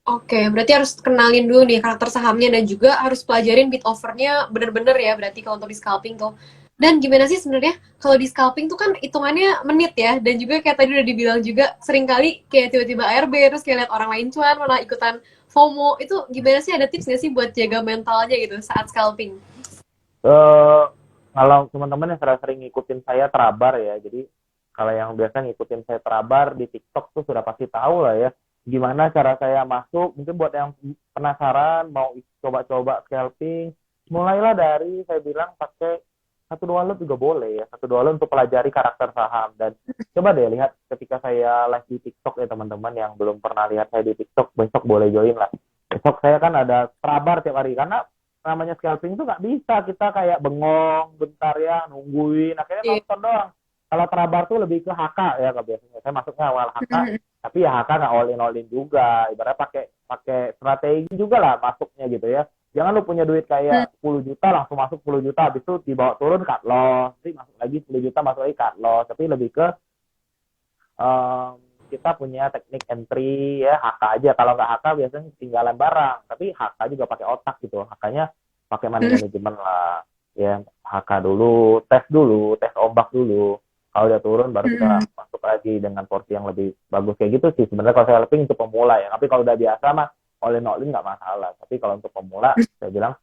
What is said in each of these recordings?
Oke, berarti harus kenalin dulu nih karakter sahamnya dan juga harus pelajarin bid offernya bener-bener ya berarti kalau untuk di scalping tuh. Dan gimana sih sebenarnya kalau di scalping tuh kan hitungannya menit ya dan juga kayak tadi udah dibilang juga sering kali kayak tiba-tiba ARB terus kayak lihat orang lain cuan malah ikutan FOMO itu gimana sih ada tips nggak sih buat jaga mentalnya gitu saat scalping? Eh, Kalau teman-teman yang sering ngikutin saya terabar ya, jadi kalau yang biasa ngikutin saya terabar di TikTok tuh sudah pasti tahu lah ya, gimana cara saya masuk. Mungkin buat yang penasaran mau coba-coba scalping, mulailah dari saya bilang pakai satu dua lot juga boleh ya, satu dua lot untuk pelajari karakter saham. Dan coba deh lihat ketika saya live di TikTok ya teman-teman yang belum pernah lihat saya di TikTok, besok boleh join lah. Besok saya kan ada terabar tiap hari karena namanya scalping tuh nggak bisa kita kayak bengong bentar ya nungguin akhirnya Iya. nonton doang. Kalau terabar tuh lebih ke HK ya kalau biasanya saya masuknya awal HK, tapi ya HK nggak all in juga, ibaratnya pakai pakai strategi juga lah masuknya gitu ya. Jangan lu punya duit kayak 10 juta langsung masuk 10 juta habis itu dibawa turun cut loss, nanti masuk lagi 10 juta masuk lagi cut loss, tapi lebih ke um, kita punya teknik entry ya HK aja. Kalau nggak HK biasanya tinggalan barang, tapi HK juga pakai otak gitu. HK-nya pakai money management lah ya. HK dulu, tes ombak dulu. Kalau udah turun baru kita masuk lagi dengan porsi yang lebih bagus kayak gitu sih. Sebenarnya kalau scalping untuk pemula ya. Tapi kalau udah biasa mah all in nggak masalah. Tapi kalau untuk pemula saya bilang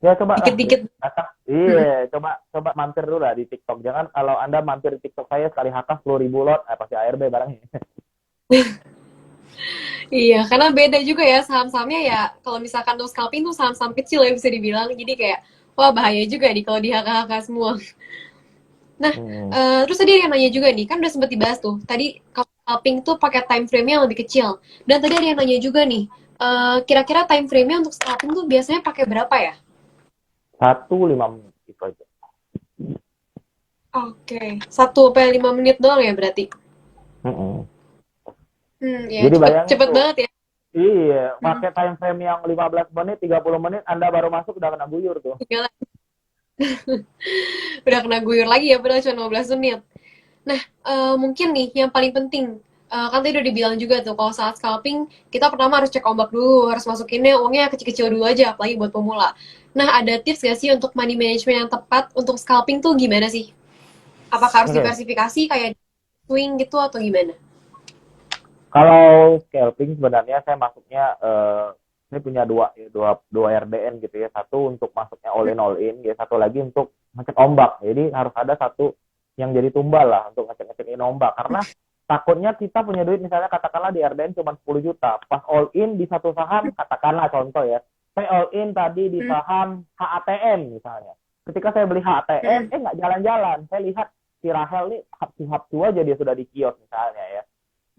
ya coba lah Dikit-dikit. datang. Iya, coba coba mampir dulu lah di TikTok. Jangan kalau Anda mampir di TikTok saya sekali hakah 10.000 lot, pasti ARB barangnya. Iya, karena beda juga ya saham-sahamnya ya. Kalau misalkan untuk scalping tuh saham-saham kecil ya bisa dibilang. Jadi kayak, wah bahaya juga nih kalau di HK-HK semua. Nah, Hmm. terus tadi ada yang nanya juga nih, kan udah sempat dibahas tuh. Tadi kalau scalping tuh pakai time frame-nya yang lebih kecil. Dan tadi ada yang nanya juga nih, kira-kira time frame-nya untuk scalping tuh biasanya pakai berapa ya? 1 5 menit itu aja. Oke, 1 sampai 5 menit doang ya berarti. Mm-mm. Ya Jadi cepet bayangin cepet tuh, banget ya. iya, Hmm, pakai time frame yang 15 menit, 30 menit, Anda baru masuk udah kena buyur tuh. tinggal udah kena guyur lagi ya, padahal cuma 15 menit. Nah, mungkin nih yang paling penting, kan tadi udah dibilang juga tuh kalau saat scalping kita pertama harus cek ombak dulu, harus masukinnya uangnya kecil-kecil dulu aja, apalagi buat pemula. Nah, ada tips gak sih untuk money management yang tepat untuk scalping tuh gimana sih? Apakah harus Oke, diversifikasi kayak swing gitu atau gimana? kalau scalping sebenarnya saya masuknya ini punya dua RDN gitu ya. Satu untuk masuknya all in ya, satu lagi untuk ngecek ombak. Jadi harus ada satu yang jadi tumbal lah untuk ngecek-ngecekin ombak karena takutnya kita punya duit misalnya katakanlah di RDN cuma 10 juta. Pas all in di satu saham katakanlah contoh ya. Saya all in tadi di Hmm, saham HATM misalnya. Ketika saya beli HATM hmm, nggak jalan-jalan. Saya lihat si Rahel nih hapsu-hapsu aja dia sudah di kios misalnya ya,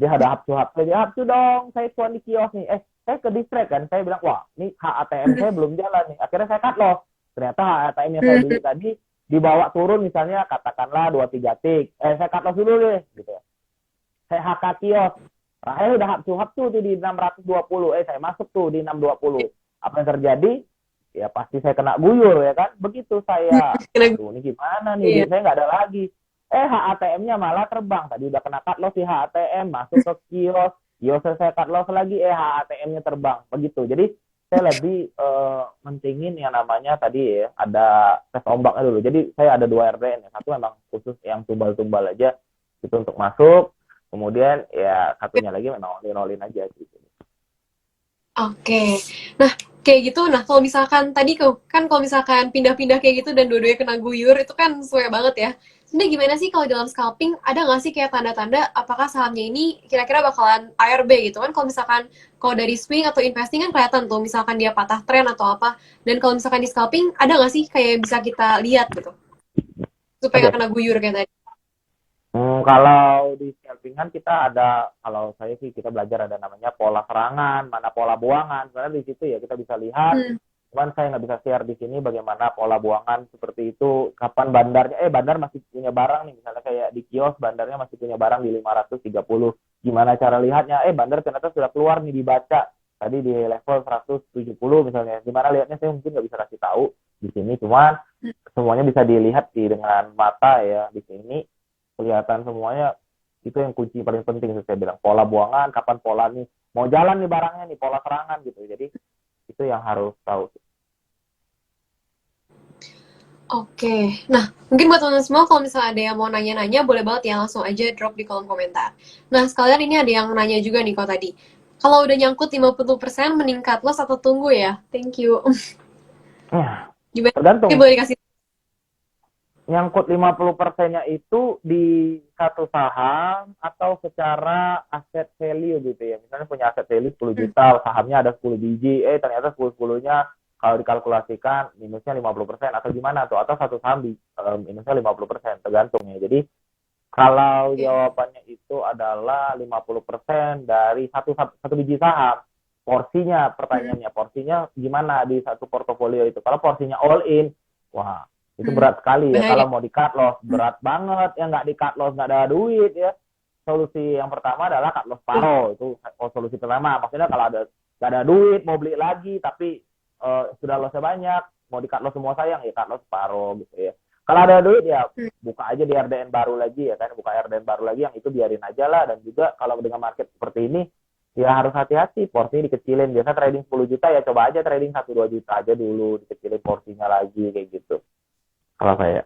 dia ada hapsu-hapsu, dia hapsu dong, saya cuan di kios nih, saya ke distract kan, saya bilang, wah, ini HATM saya belum jalan nih, akhirnya saya cut loss, ternyata HATM yang saya hmm, beli tadi dibawa turun misalnya katakanlah 2 3 tik, saya cut loss dulu deh, gitu ya, saya HK kios, Rahel udah hapsu-hapsu tuh di 620, saya masuk tuh di 620, apa yang terjadi? Ya pasti saya kena guyur ya kan. Begitu saya, kena waduh ini gimana nih, iya. duit saya nggak ada lagi. HATM-nya malah terbang. Tadi udah kena cut loss si HATM, masuk ke kios, kios saya cut loss lagi, HATM-nya terbang. Begitu. Jadi saya lebih mentingin yang namanya tadi ya, ada tes ombaknya dulu. Jadi saya ada 2 RDN. Yang satu memang khusus yang tumbal-tumbal aja, itu untuk masuk. Kemudian ya satunya lagi memang all in aja gitu. Oke. Nah, kayak gitu. Nah, kalau misalkan tadi kan kalau misalkan pindah-pindah kayak gitu dan dua-duanya kena guyur itu kan sesuai banget ya. Sebenarnya gimana sih kalau dalam scalping ada nggak sih kayak tanda-tanda apakah sahamnya ini kira-kira bakalan ARB gitu kan? Kalau misalkan kalau dari swing atau investing kan kelihatan tuh misalkan dia patah tren atau apa. Dan kalau misalkan di scalping ada nggak sih kayak bisa kita lihat gitu supaya nggak Oke, kena guyur kayak tadi. Kalau di scalping kan kita ada, kalau saya sih kita belajar ada namanya pola serangan, mana pola buangan. Sebenarnya di situ ya kita bisa lihat. Hmm. Cuman saya nggak bisa share di sini bagaimana pola buangan seperti itu. Kapan bandarnya, bandar masih punya barang nih. Misalnya kayak di kios, bandarnya masih punya barang di 530. Gimana cara lihatnya? Bandar ternyata sudah keluar nih dibaca. Tadi di level 170 misalnya. Gimana lihatnya saya mungkin nggak bisa kasih tahu di sini. Cuman semuanya bisa dilihat dengan mata ya di sini kelihatan semuanya. Itu yang kunci paling penting saya bilang, pola buangan, kapan pola nih mau jalan nih barangnya nih, pola serangan gitu. Jadi itu yang harus tahu. Oke, nah mungkin buat teman-teman semua kalau misalnya ada yang mau nanya-nanya boleh banget ya langsung aja drop di kolom komentar. Nah sekalian ini ada yang nanya juga nih kok tadi. Kalau udah nyangkut 50% meningkat loss atau tunggu ya? Thank you. Ya, Gimana? Ini tergantung. boleh dikasih. Nyangkut 50%-nya itu di satu saham atau secara aset value gitu ya. Misalnya punya aset value 10 Hmm, juta, sahamnya ada 10 biji, ternyata 10-10-nya kalau dikalkulasikan minusnya 50% atau gimana tuh, atau satu saham di minusnya 50%, tergantung ya. Jadi kalau oke. jawabannya itu adalah 50% dari satu biji saham, porsinya, Hmm, pertanyaannya porsinya gimana di satu portofolio itu. Kalau porsinya all in, wah itu hmm. berat sekali ya. Bahaya. Kalau mau di cut loss Hmm, berat banget ya, nggak di cut loss nggak ada duit ya. Solusi yang pertama adalah cut loss uh, paro, itu solusi pertama. Maksudnya kalau ada nggak ada duit mau beli lagi tapi sudah lossnya banyak, mau di cut loss semua sayang ya cut loss paro gitu ya. Kalau ada duit ya hmm. buka aja di RDN baru lagi ya kan, buka RDN baru lagi, yang itu biarin aja lah. Dan juga kalau dengan market seperti ini ya harus hati-hati, porsinya dikecilin. Biasa trading 10 juta ya coba aja trading 1-2 juta aja dulu, dikecilin porsinya lagi kayak gitu kalau saya.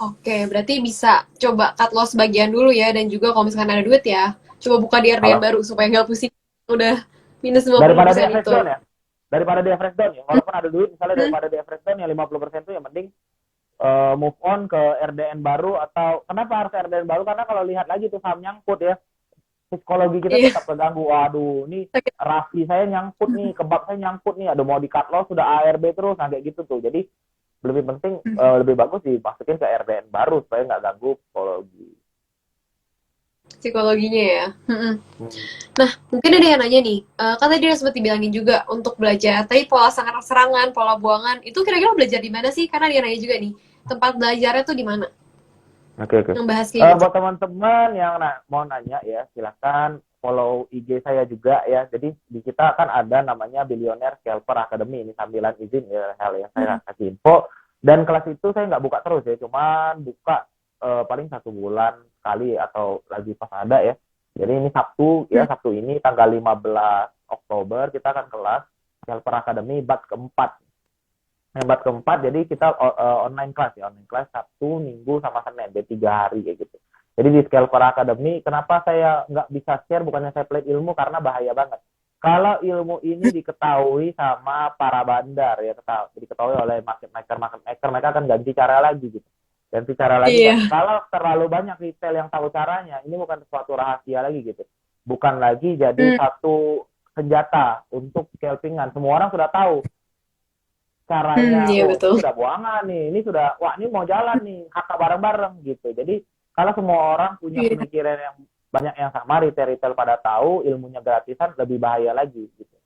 Oke, berarti bisa coba cut loss bagian dulu ya, dan juga kalau misalkan ada duit ya, coba buka di RDN Kalau baru supaya nggak pusing udah minus lima puluh daripada di persen average itu. down ya, daripada di average down ya, Hmm, walaupun ada duit misalnya, hmm, daripada di average down ya 50% itu yang penting move on ke RDN baru. Atau kenapa harus RDN baru, karena kalau lihat lagi tuh saham nyangkut ya, psikologi kita iya. tetap terganggu. Waduh, ini Sakit. rasi saya nyangkut nih, kebab saya nyangkut nih, aduh mau di cut loss sudah ARB terus, nah kayak gitu tuh. Jadi lebih penting, Hmm. lebih bagus dimasukin ke RDN baru supaya nggak ganggu psikologi. Psikologinya ya. Hmm. Hmm. Nah, mungkin ada yang nanya nih, kan tadi udah sempat dibilangin juga untuk belajar, tapi pola serangan, pola buangan, itu kira-kira belajar di mana sih? Karena dia nanya juga nih, tempat belajarnya tuh di mana? Oke, oke. Yang bahas kayak gitu. Buat teman-teman yang mau nanya ya, silakan follow IG saya juga ya. Jadi di kita kan ada namanya Billionaire Scalper Academy. Ini sambilan izin ya, hal yang Hmm. saya kasih info. Dan kelas itu saya nggak buka terus ya, cuman buka paling 1 bulan sekali atau lagi pas ada ya. Jadi ini Sabtu Hmm. ya, Sabtu ini tanggal 15 Oktober kita akan kelas Scalper Academy batch keempat. Hebat keempat, jadi kita online kelas ya, online kelas Sabtu, Minggu, sama Senin, jadi 3 hari kayak gitu. Jadi di Scalper Academy, kenapa saya nggak bisa share, bukannya saya pelit ilmu, karena bahaya banget. Kalau ilmu ini diketahui sama para bandar ya, diketahui oleh market maker, mereka akan ganti cara lagi gitu. Ganti cara lagi, Iya. kalau terlalu banyak retail yang tahu caranya, ini bukan sesuatu rahasia lagi gitu. Bukan lagi jadi Hmm. satu senjata untuk scalpingan. Semua orang sudah tahu Hmm, caranya. iya Oh ini betul. sudah buangan nih, ini sudah, wah ini mau jalan nih, hakka bareng-bareng gitu. Jadi kalau semua orang punya Iya. pemikiran yang banyak yang sama, retail-retail pada tahu, ilmunya gratisan, lebih bahaya lagi gitu.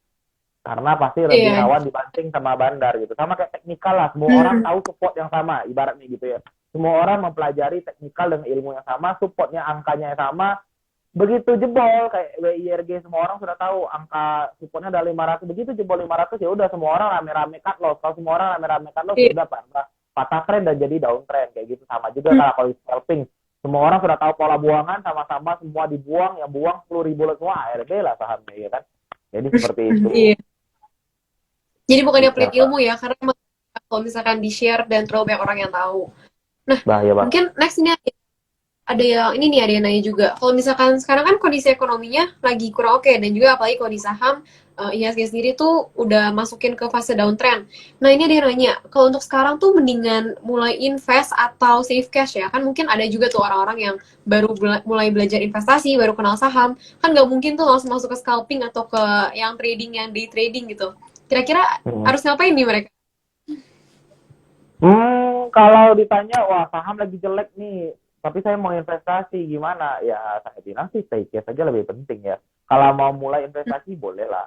Karena pasti lebih Iya. rawan dibanting sama bandar gitu. Sama kayak teknikal lah, semua orang Hmm. tahu support yang sama, ibaratnya gitu ya. Semua orang mempelajari teknikal dengan ilmu yang sama, supportnya angkanya yang sama. Begitu jebol kayak WIRG, semua orang sudah tahu angka supportnya ada 500, begitu jebol 500 ya udah semua orang rame-rame cut loss. Kalau semua orang rame-rame cut loss ya Iya. udah patah tren dan jadi down trend kayak gitu. Sama juga Hmm. kalau scalping, semua orang sudah tahu pola buangan, sama-sama semua dibuang, yang buang 10.000 semua ARB lah sahamnya ya kan. Jadi seperti Hmm. itu Iya. Jadi di bukannya pelit ilmu scalper, ya, karena emang kalau misalkan di-share dan terlalu banyak orang yang tahu. Nah, bahaya banget. mungkin next ini ada yang ini nih, ada yang nanya juga. Kalau misalkan sekarang kan kondisi ekonominya lagi kurang oke, dan juga apalagi kalau di saham, IHSG sendiri tuh udah masukin ke fase downtrend. Nah ini ada yang nanya, kalau untuk sekarang tuh mendingan mulai invest atau save cash ya? Kan mungkin ada juga tuh orang-orang yang baru mulai belajar investasi, baru kenal saham, kan nggak mungkin tuh langsung masuk ke scalping atau ke yang trading, yang day trading gitu. Kira-kira Hmm. harus ngapain nih mereka? Kalau ditanya, wah saham lagi jelek nih, tapi saya mau investasi gimana? Ya saya bilang sih stay cash aja lebih penting ya. Kalau mau mulai investasi boleh lah,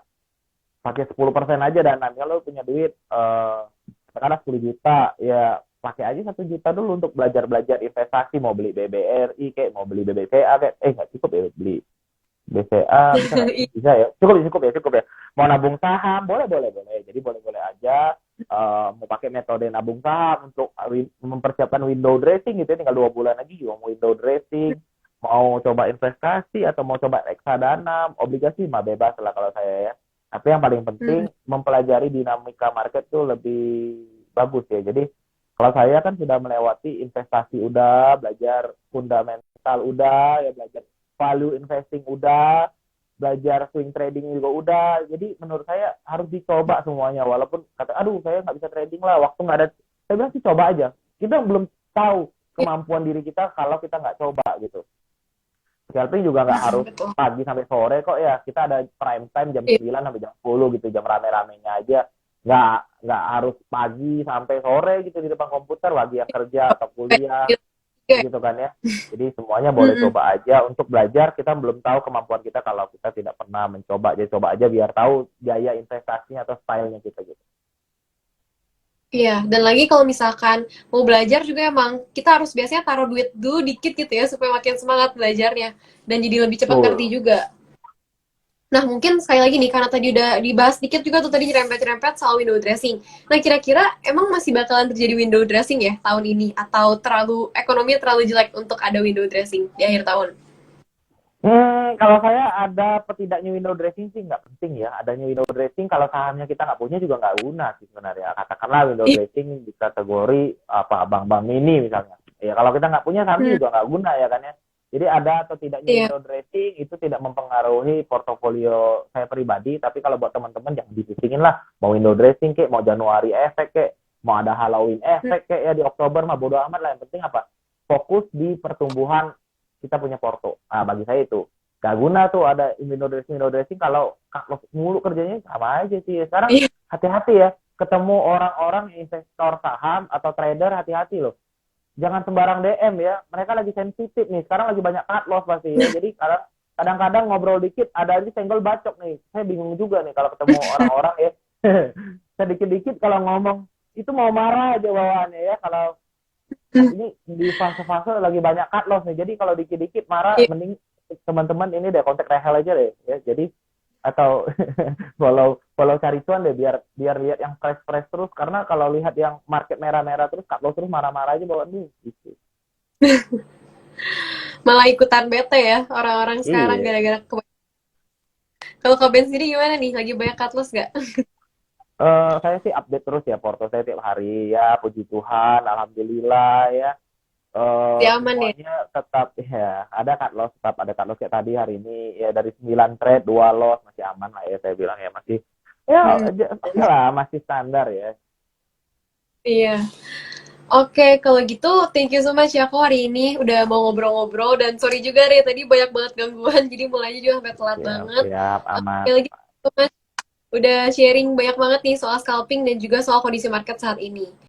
pakai 10% aja. Dan nanti kalau punya duit, sekarang 10 juta, ya pakai aja 1 juta dulu untuk belajar-belajar investasi. Mau beli BBRI kayak, mau beli BBVA kayak, nggak cukup ya beli BCA, bisa nggak sih? Bisa ya, cukup ya. Mau nabung saham, boleh. Jadi boleh aja. Mau pakai metode nabung saham untuk mempersiapkan window dressing gitu ya, tinggal 2 bulan lagi juga mau window dressing. mau coba investasi atau mau coba reksadana, obligasi mah bebas lah kalau saya ya. Tapi yang paling penting Hmm. mempelajari dinamika market tuh lebih bagus ya. Jadi kalau saya kan sudah melewati investasi udah, belajar fundamental udah, ya belajar value investing udah, belajar swing trading juga udah. Jadi menurut saya harus dicoba semuanya. Walaupun kata, aduh saya nggak bisa trading lah, waktu nggak ada. Saya bilang sih coba aja. Kita belum tahu Ya, kemampuan diri kita kalau kita nggak coba gitu. Scalping juga nggak harus betul. pagi sampai sore kok ya. Kita ada prime time jam Iya, 9 sampai jam 10 gitu, jam rame-ramenya aja. Nggak harus pagi sampai sore gitu di depan komputer bagi yang kerja atau kuliah iya. Iya. gitu kan ya. Jadi semuanya boleh Mm-mm. coba aja untuk belajar. Kita belum tahu kemampuan kita kalau kita tidak pernah mencoba. Jadi coba aja biar tahu biaya investasinya atau stylenya kita gitu. Iya, dan lagi kalau misalkan mau belajar juga emang kita harus biasanya taruh duit dulu dikit gitu ya supaya makin semangat belajarnya dan jadi lebih cepat ngerti Betul. juga. Nah, mungkin sekali lagi nih karena tadi udah dibahas dikit juga tuh tadi nyerempet-nyerempet soal window dressing. Nah, kira-kira emang masih bakalan terjadi window dressing ya tahun ini atau terlalu ekonominya terlalu jelek untuk ada window dressing di akhir tahun? Kalau saya ada atau tidaknya window dressing sih nggak penting ya. Adanya window dressing kalau sahamnya kita nggak punya juga nggak guna sih sebenarnya. Katakanlah window Ih, dressing di kategori apa bank-bank mini misalnya. Ya kalau kita nggak punya sahamnya hmm, juga nggak guna ya kan ya. Jadi ada atau tidaknya iya, window dressing itu tidak mempengaruhi portofolio saya pribadi. Tapi kalau buat teman-teman jangan dipusingin lah. Mau window dressing kek, mau Januari efek kek, mau ada Halloween hmm, efek kek ya di Oktober mah bodo amat lah. Yang penting apa? Fokus di pertumbuhan kita punya porto. Nah, bagi saya itu gak guna tuh ada window dressing kalau cut loss mulu kerjanya sama aja sih. Sekarang iya, hati-hati ya, ketemu orang-orang investor saham atau trader hati-hati loh. Jangan sembarang DM ya. Mereka lagi sensitif nih. Sekarang lagi banyak cut loss pasti ya. Jadi kadang-kadang ngobrol dikit ada aja senggol bacok nih. Saya bingung juga nih kalau ketemu orang-orang ya. Saya dikit-dikit kalau ngomong itu mau marah aja bawaannya ya. Kalau hmm, ini di fase-fase lagi banyak cut loss nih. Jadi kalau dikit-dikit marah, iya. mending teman-teman ini deh kontak Rehel aja deh. Ya. Jadi atau follow follow cari cuan deh biar biar lihat yang fresh fresh terus karena kalau lihat yang market merah-merah terus cut loss terus marah-marah aja bawaan nih gitu. Malah ikutan bete ya orang-orang sekarang Iya. gara-gara kalau Kak Ben sendiri gimana nih? Lagi banyak cut loss nggak? Saya sih update terus ya porto saya tiap hari ya puji Tuhan alhamdulillah ya. Masih aman ya? Semuanya tetap ya ada cut loss tetap ada cut loss kayak tadi hari ini ya dari 9 trade 2 loss masih aman lah ya saya bilang ya masih ya Hmm, oke lah masih standar ya. iya. Oke, kalau gitu thank you so much ya kok hari ini udah mau ngobrol-ngobrol dan sorry juga deh tadi banyak banget gangguan jadi mulainya juga sampai telat Siap, banget. siap, Oke aman. lagi so much udah sharing banyak banget nih soal scalping dan juga soal kondisi market saat ini.